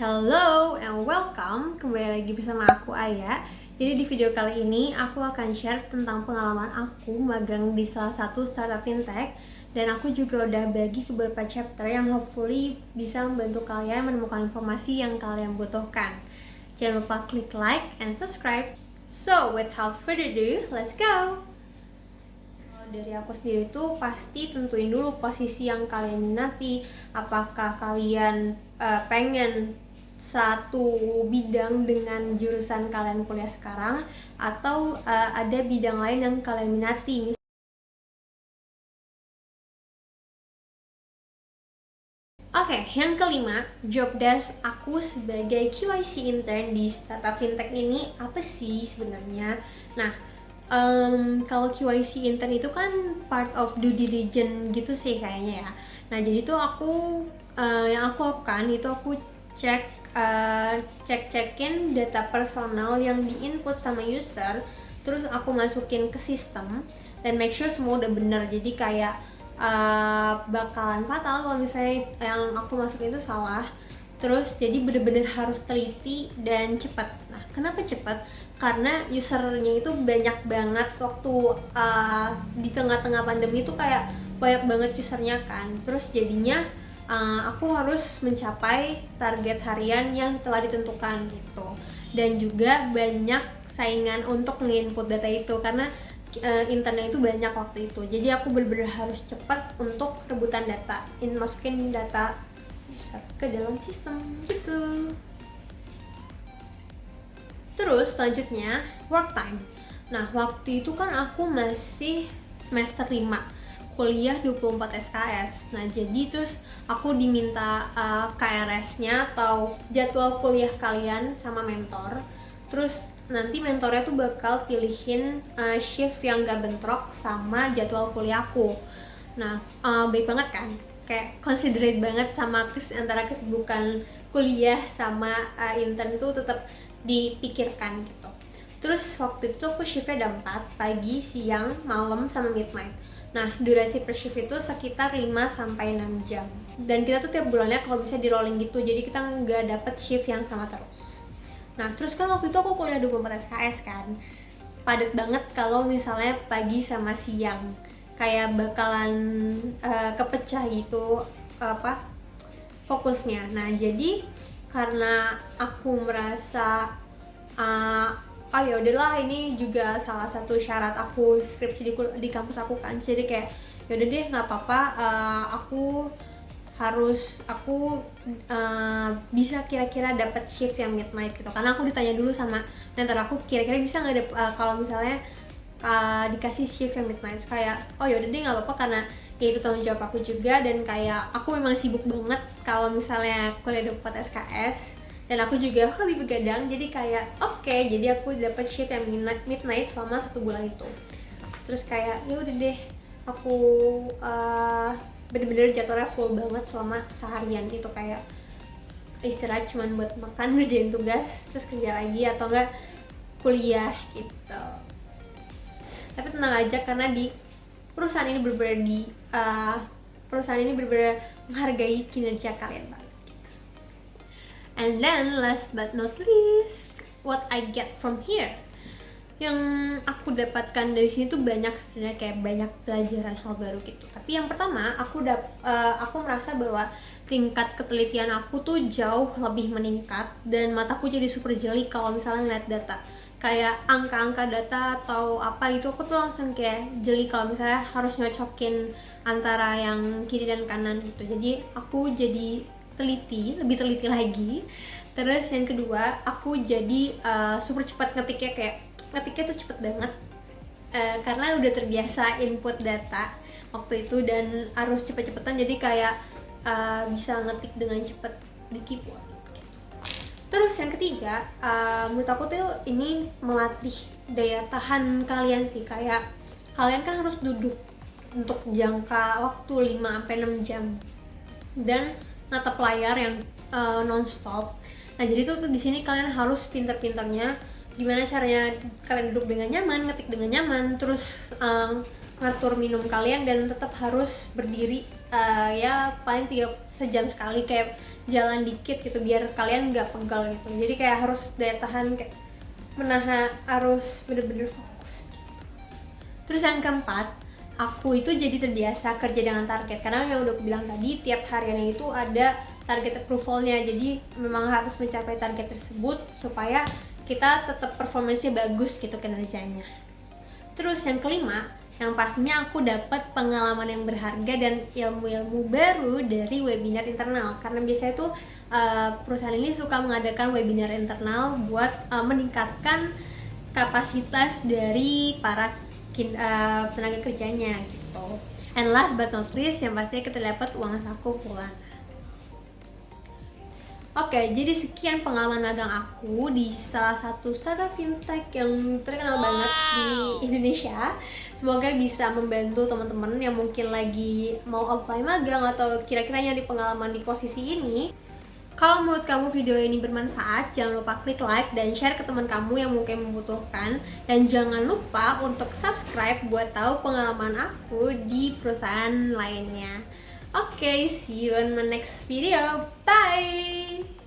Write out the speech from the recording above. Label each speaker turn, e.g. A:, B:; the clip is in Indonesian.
A: Hello and welcome, kembali lagi bersama aku Aya. Jadi di video kali ini aku akan share tentang pengalaman aku magang di salah satu startup fintech. Dan aku juga udah bagi ke beberapa chapter yang hopefully bisa membantu kalian menemukan informasi yang kalian butuhkan. Jangan lupa klik like and subscribe. So without further ado, let's go! Dari aku sendiri tuh pasti tentuin dulu posisi yang kalian minati. Apakah kalian pengen satu bidang dengan jurusan kalian kuliah sekarang, atau ada bidang lain yang kalian minati. Oke, yang kelima, job desk aku sebagai QIC intern di startup fintech ini apa sih sebenarnya? Nah, kalau QIC intern itu kan part of due diligence gitu sih kayaknya ya. Nah, jadi tuh yang aku lakukan itu aku cek-cekin data personal yang diinput sama user, terus aku masukin ke sistem dan make sure semua udah bener. Jadi kayak bakalan fatal kalau misalnya yang aku masukin itu salah. Terus jadi bener-bener harus teliti dan cepat. Nah, kenapa cepat? Karena usernya itu banyak banget waktu di tengah-tengah pandemi itu kayak banyak banget usernya kan. Terus jadinya aku harus mencapai target harian yang telah ditentukan gitu. Dan juga banyak saingan untuk nge-input data itu karena internet itu banyak waktu itu. Jadi aku bener-bener harus cepat untuk rebutan data, masukin data ke dalam sistem gitu. Terus selanjutnya work time. Nah, waktu itu kan aku masih semester 5, kuliah 24 SKS. Nah, jadi terus aku diminta KRS-nya atau jadwal kuliah kalian sama mentor. Terus nanti mentornya tuh bakal pilihin shift yang gak bentrok sama jadwal kuliahku. Nah, baik banget kan? Kayak considerate banget sama antara kesibukan kuliah sama intern tuh tetap dipikirkan gitu. Terus waktu itu aku shiftnya ada 4, pagi, siang, malam, sama midnight. Nah, durasi per shift itu sekitar 5-6 jam. Dan kita tuh tiap bulannya kalau bisa di rolling gitu, jadi kita nggak dapet shift yang sama terus. Nah, terus kan waktu itu aku kuliah 24 SKS kan, padat banget kalau misalnya pagi sama siang. Kayak bakalan kepecah gitu fokusnya. Nah, jadi karena aku merasa ya udahlah, ini juga salah satu syarat aku skripsi di kampus aku kan. Jadi kayak ya udah deh, nggak apa-apa, aku bisa kira-kira dapat shift yang midnight gitu. Karena aku ditanya dulu sama mentor aku, kira-kira bisa nggak kalau misalnya dikasih shift yang midnight. Kayak oh ya udah deh, nggak apa-apa, karena ya itu tanggung jawab aku juga. Dan kayak aku memang sibuk banget kalau misalnya kuliah 24 SKS, dan aku juga hobi begadang. Jadi kayak oke, jadi aku dapat shift yang midnight selama 1 bulan itu. Terus kayak ya udah deh, aku bener-bener jadwalnya full banget selama seharian itu. Kayak istirahat cuman buat makan, ngerjain tugas, terus kerja lagi, atau enggak kuliah gitu. Tapi tenang aja, karena di perusahaan ini benar-benar menghargai kinerja kalian banget. And then last but not least, what I get from here. Yang aku dapatkan dari sini tuh banyak sebenarnya, kayak banyak pelajaran hal baru gitu. Tapi yang pertama, aku merasa bahwa tingkat ketelitian aku tuh jauh lebih meningkat, dan mataku jadi super jeli kalau misalnya ngeliat data. Kayak angka-angka data atau apa itu, aku tuh langsung kayak jeli kalau misalnya harus nyocokin antara yang kiri dan kanan gitu. Jadi aku jadi lebih teliti lagi. Terus yang kedua, aku jadi super cepat ngetiknya tuh cepet banget, karena udah terbiasa input data waktu itu dan harus cepet-cepetan. Jadi kayak bisa ngetik dengan cepet di keyboard. Terus yang ketiga, menurut aku tuh ini melatih daya tahan kalian sih. Kayak kalian kan harus duduk untuk jangka waktu 5-6 jam dan natap layar yang non-stop. Nah, jadi tuh di sini kalian harus pinter-pinternya gimana caranya kalian duduk dengan nyaman, ngetik dengan nyaman, terus ngatur minum kalian dan tetap harus berdiri ya paling 3 sejam sekali, kayak jalan dikit gitu biar kalian nggak pegal gitu. Jadi kayak harus daya tahan, kayak menahan, harus bener-bener fokus gitu. Terus yang keempat, aku itu jadi terbiasa kerja dengan target, karena yang udah aku bilang tadi tiap hariannya itu ada target approvalnya, jadi memang harus mencapai target tersebut supaya kita tetap performanya bagus gitu kinerjanya. Terus yang kelima, yang pastinya aku dapat pengalaman yang berharga dan ilmu-ilmu baru dari webinar internal, karena biasanya tuh perusahaan ini suka mengadakan webinar internal buat meningkatkan kapasitas dari para tenaga kerjanya gitu. And last but not least, yang pastinya kita dapat uang saku pulang. Oke, jadi sekian pengalaman magang aku di salah satu startup fintech yang terkenal banget di Indonesia. Semoga bisa membantu teman-teman yang mungkin lagi mau apply magang atau kira-kira nyari pengalaman di posisi ini. Kalau menurut kamu video ini bermanfaat, jangan lupa klik like dan share ke teman kamu yang mungkin membutuhkan. Dan jangan lupa untuk subscribe buat tahu pengalaman aku di perusahaan lainnya. Oke, see you on my next video. Bye!